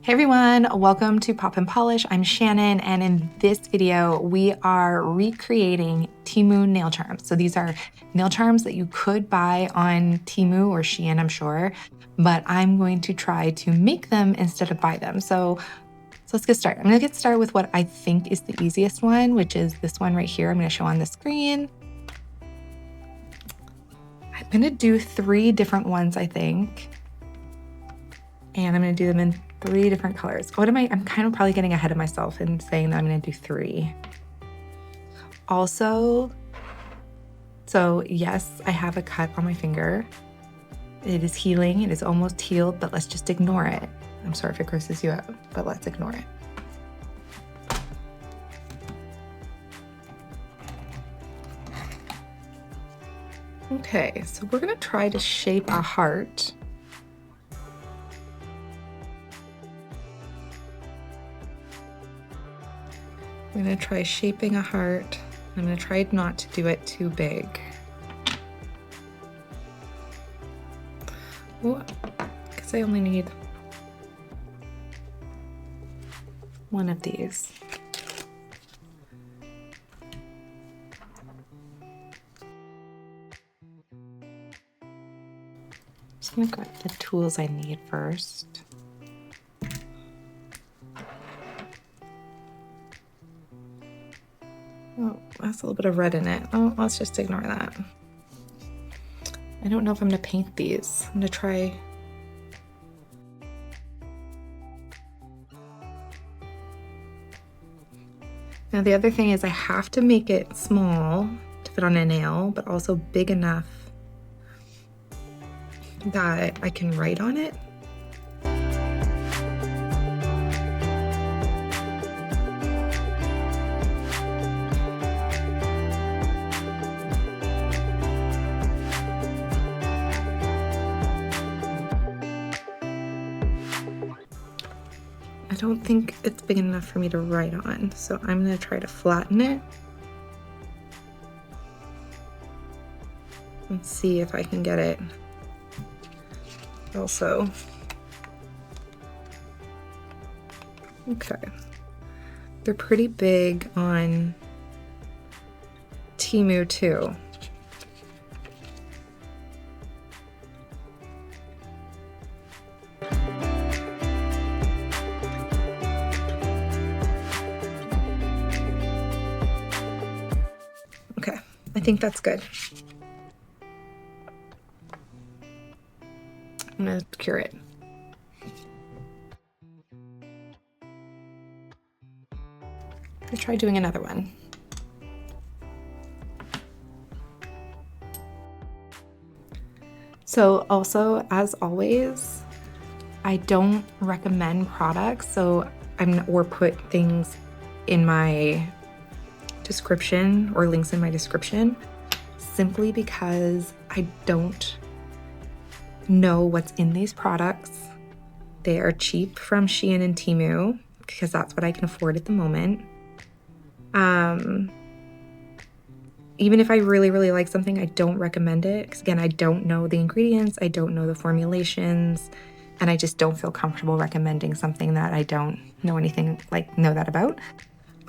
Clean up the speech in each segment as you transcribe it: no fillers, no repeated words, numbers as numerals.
Hey everyone, welcome to Pop and Polish. I'm Shannon, and in this video, we are recreating Temu nail charms. So these are nail charms that you could buy on Temu or Shein, I'm sure, but I'm going to try to make them instead of buy them. So let's get started. I'm gonna get started with what I think is the easiest one, which is this one right here. I'm gonna show on the screen. I'm gonna do 3 different ones, I think. And I'm gonna do them in 3 different colors. I'm kind of probably getting ahead of myself and saying that I'm gonna do 3. Also, so yes, I have a cut on my finger. It is healing, it is almost healed, but let's just ignore it. I'm sorry if it grosses you out, but let's ignore it. Okay, so we're gonna try to shape a heart. I'm gonna try shaping a heart. I'm gonna try not to do it too big. Oh, because I only need one of these. So I'm gonna grab the tools I need first. Oh, that's a little bit of red in it. Oh, let's just ignore that. I don't know if I'm gonna paint these. I'm gonna try. Now the other thing is I have to make it small to fit on a nail, but also big enough that I can write on it. I don't think it's big enough for me to write on, so I'm gonna try to flatten it. Let's see if I can get it. Also, okay. They're pretty big on Temu too. I think that's good. I'm gonna cure it. Let's try doing another one. So also, as always, I don't recommend products, or put things in my description or links in my description, simply because I don't know what's in these products. They are cheap from Shein and Temu because that's what I can afford at the moment. Even if I really, really like something, I don't recommend it because, again, I don't know the ingredients, I don't know the formulations, and I just don't feel comfortable recommending something that I don't know know that about.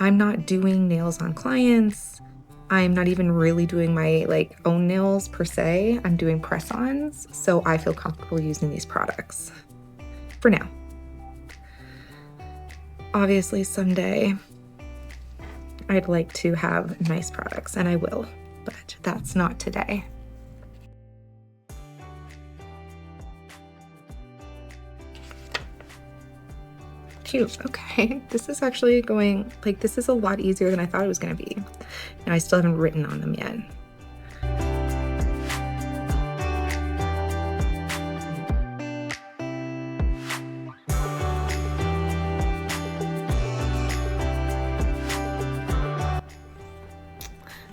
I'm not doing nails on clients. I'm not even really doing my own nails per se. I'm doing press-ons, so I feel comfortable using these products for now. Obviously, someday I'd like to have nice products, and I will, but that's not today. Cute. Okay, this is actually going, this is a lot easier than I thought it was going to be. And I still haven't written on them yet.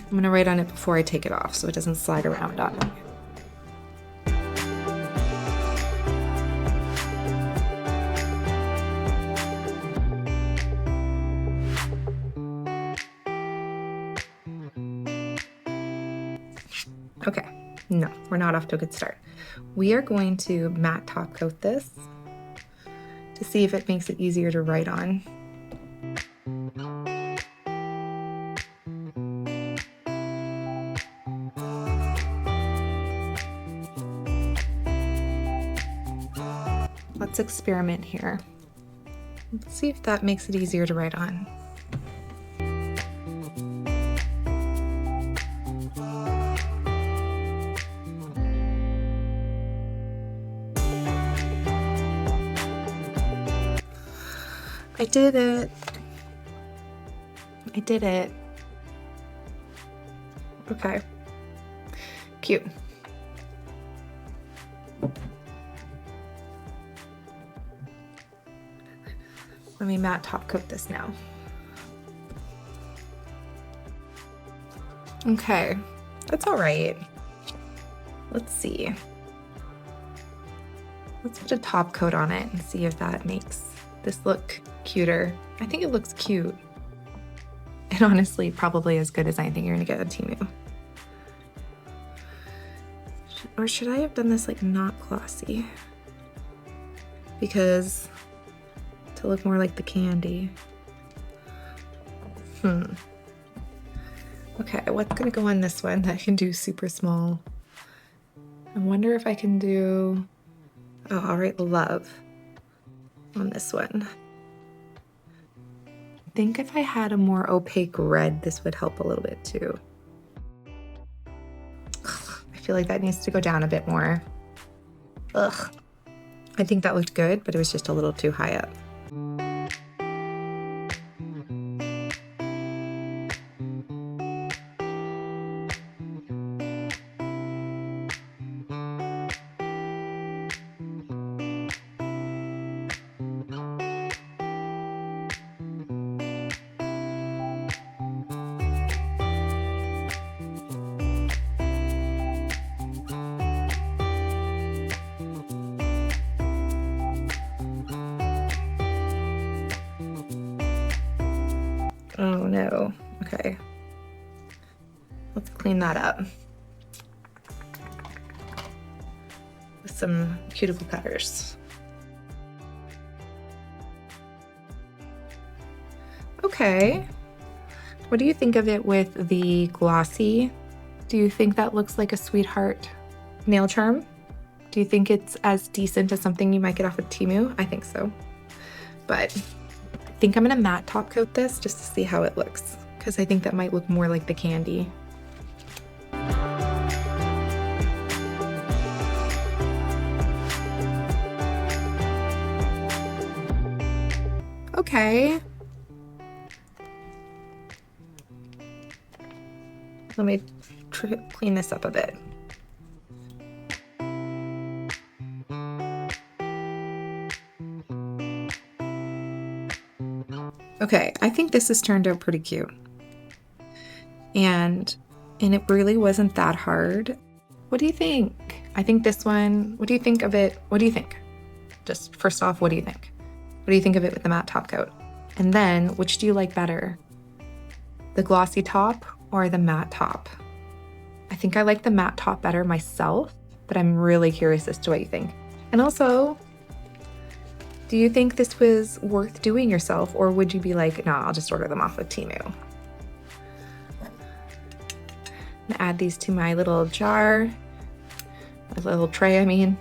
I'm going to write on it before I take it off so it doesn't slide around on me. Okay, no, we're not off to a good start. We are going to matte top coat this to see if it makes it easier to write on. Let's experiment here. Let's see if that makes it easier to write on. I did it. I did it. Okay. Cute. Let me matte top coat this now. Okay, that's all right. Let's see. Let's put a top coat on it and see if that makes this look cuter. I think it looks cute. And honestly, probably as good as anything you're gonna get at Temu. Or should I have done this like not glossy? Because to look more like the candy. Okay, what's gonna go on this one that I can do super small? I wonder if I can do, oh, I'll write love on this one. I think if I had a more opaque red, this would help a little bit too. I feel like that needs to go down a bit more. Ugh. I think that looked good, but it was just a little too high up. Oh no, okay. Let's clean that up with some cuticle cutters. Okay, what do you think of it with the glossy? Do you think that looks like a sweetheart nail charm? Do you think it's as decent as something you might get off of Temu? I think so, but I think I'm gonna matte top coat this just to see how it looks, because I think that might look more like the candy. Okay. Let me clean this up a bit. Okay, I think this has turned out pretty cute. And it really wasn't that hard. What do you think? I think this one, what do you think of it? What do you think? Just first off, what do you think? What do you think of it with the matte top coat? And then, which do you like better? The glossy top or the matte top? I think I like the matte top better myself, but I'm really curious as to what you think. And also, do you think this was worth doing yourself, or would you be like, nah, I'll just order them off of Temu? I'm gonna add these to my little jar, my little tray, I mean.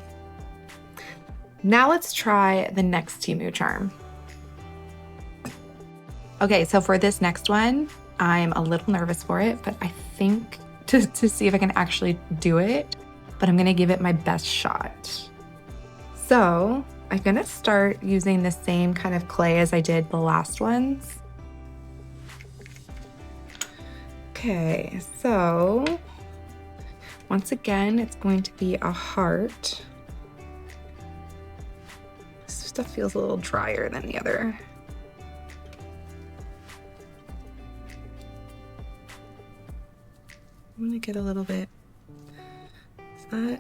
Now let's try the next Temu charm. Okay, so for this next one, I'm a little nervous for it, but I think to see if I can actually do it, but I'm gonna give it my best shot. So I'm gonna start using the same kind of clay as I did the last ones. Okay, so once again, it's going to be a heart. This stuff feels a little drier than the other. I'm gonna get a little bit, is that, I'm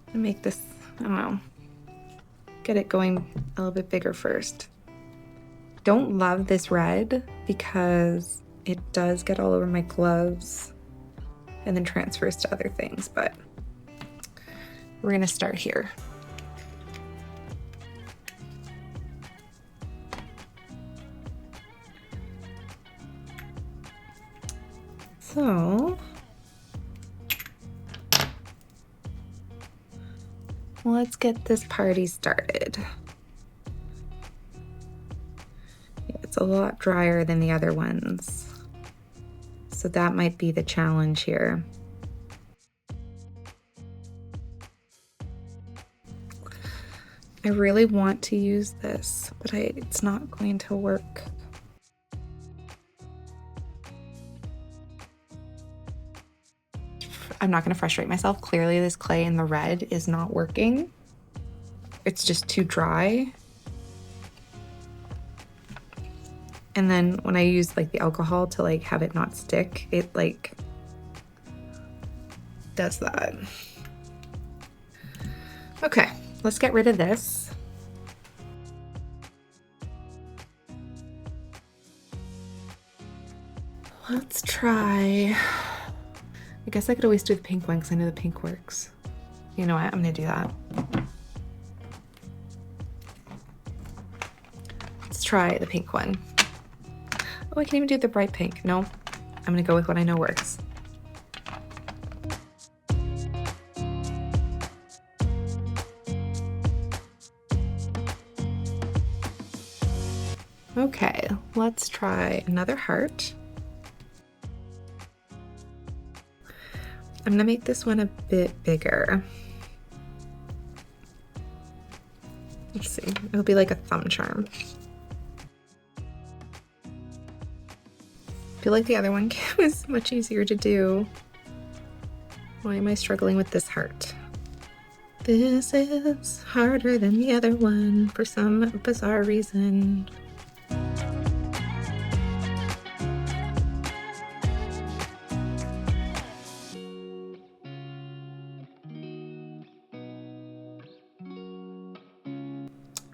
gonna make this, I don't know, get it going a little bit bigger first. Don't love this red because it does get all over my gloves and then transfers to other things, but we're gonna start here. So let's get this party started. It's a lot drier than the other ones, so that might be the challenge here. I really want to use this, but it's not going to work. I'm not going to frustrate myself. Clearly this clay in the red is not working. It's just too dry. And then when I use like the alcohol to like have it not stick, it like does that. Okay, let's get rid of this. Let's try, I guess I could always do the pink one because I know the pink works. You know what, I'm gonna do that. Let's try the pink one. Oh, I can even do the bright pink. No, I'm gonna go with what I know works. Okay, let's try another heart. I'm gonna make this one a bit bigger. Let's see, it'll be like a thumb charm. I feel like the other one was much easier to do. Why am I struggling with this heart? This is harder than the other one for some bizarre reason.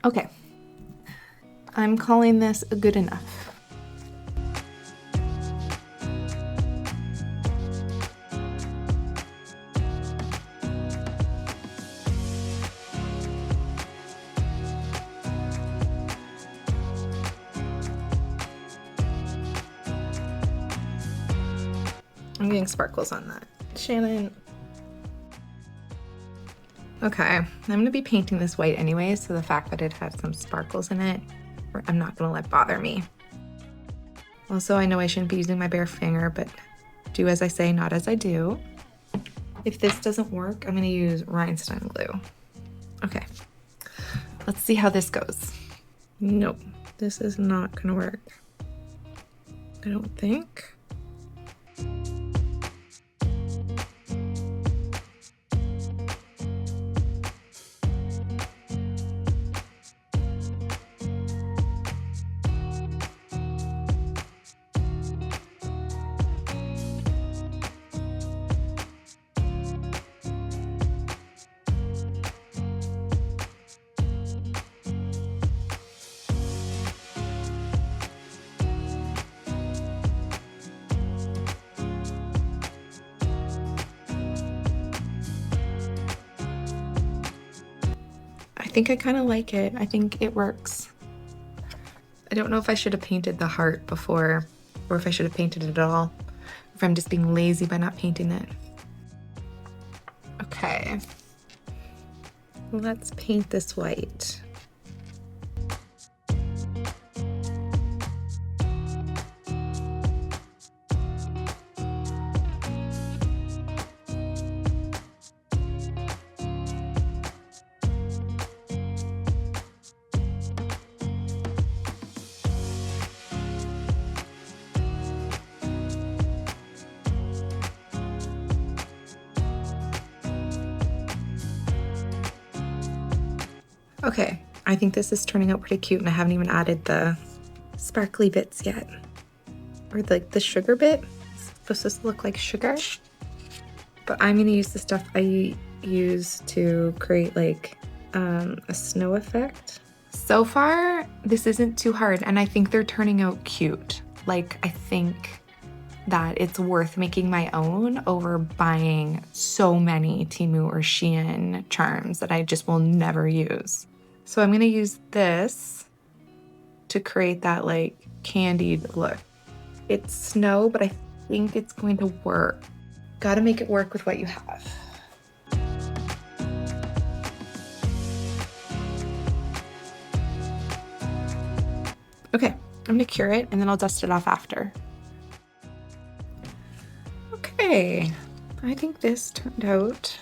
Okay, I'm calling this good enough. I'm getting sparkles on that. Shannon. Okay, I'm gonna be painting this white anyway, so the fact that it has some sparkles in it, I'm not gonna let bother me. Also, I know I shouldn't be using my bare finger, but do as I say, not as I do. If this doesn't work, I'm gonna use rhinestone glue. Okay, let's see how this goes. Nope, this is not gonna work. I don't think. I think I kind of like it. I think it works. I don't know if I should have painted the heart before, or if I should have painted it at all, if I'm just being lazy by not painting it. Okay, let's paint this white. Okay, I think this is turning out pretty cute, and I haven't even added the sparkly bits yet. Or like the sugar bit. It's supposed to look like sugar. But I'm gonna use the stuff I use to create like a snow effect. So far, this isn't too hard, and I think they're turning out cute. Like, I think that it's worth making my own over buying so many Temu or Shein charms that I just will never use. So I'm gonna use this to create that like candied look. It's snow, but think it's going to work. Gotta make it work with what you have. Okay, I'm gonna cure it and then I'll dust it off after. Okay, I think this turned out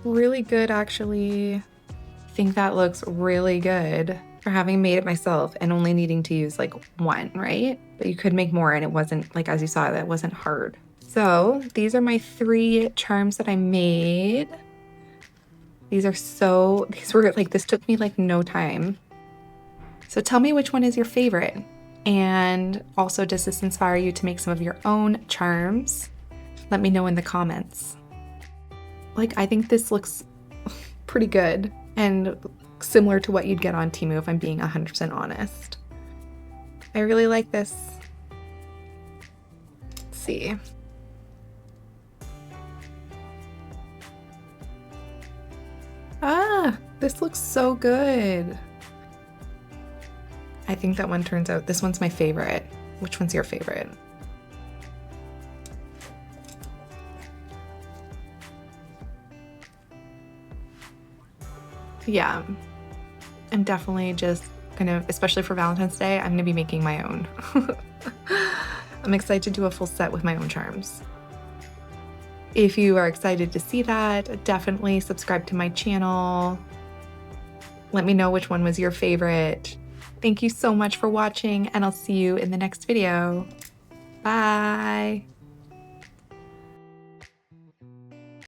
really good, actually. I think that looks really good for having made it myself and only needing to use like one, right? But you could make more and it wasn't, like, as you saw, that wasn't hard. So these are my 3 charms that I made. These were like, this took me like no time. So tell me which one is your favorite. And also, does this inspire you to make some of your own charms? Let me know in the comments. Like, I think this looks pretty good and similar to what you'd get on Temu, if I'm being 100% honest. I really like this. Let's see. Ah, this looks so good. I think that one turns out, this one's my favorite. Which one's your favorite? Yeah, I'm definitely just gonna, especially for Valentine's Day, I'm gonna be making my own. I'm excited to do a full set with my own charms. If you are excited to see that, definitely subscribe to my channel. Let me know which one was your favorite. Thank you so much for watching, and I'll see you in the next video. Bye.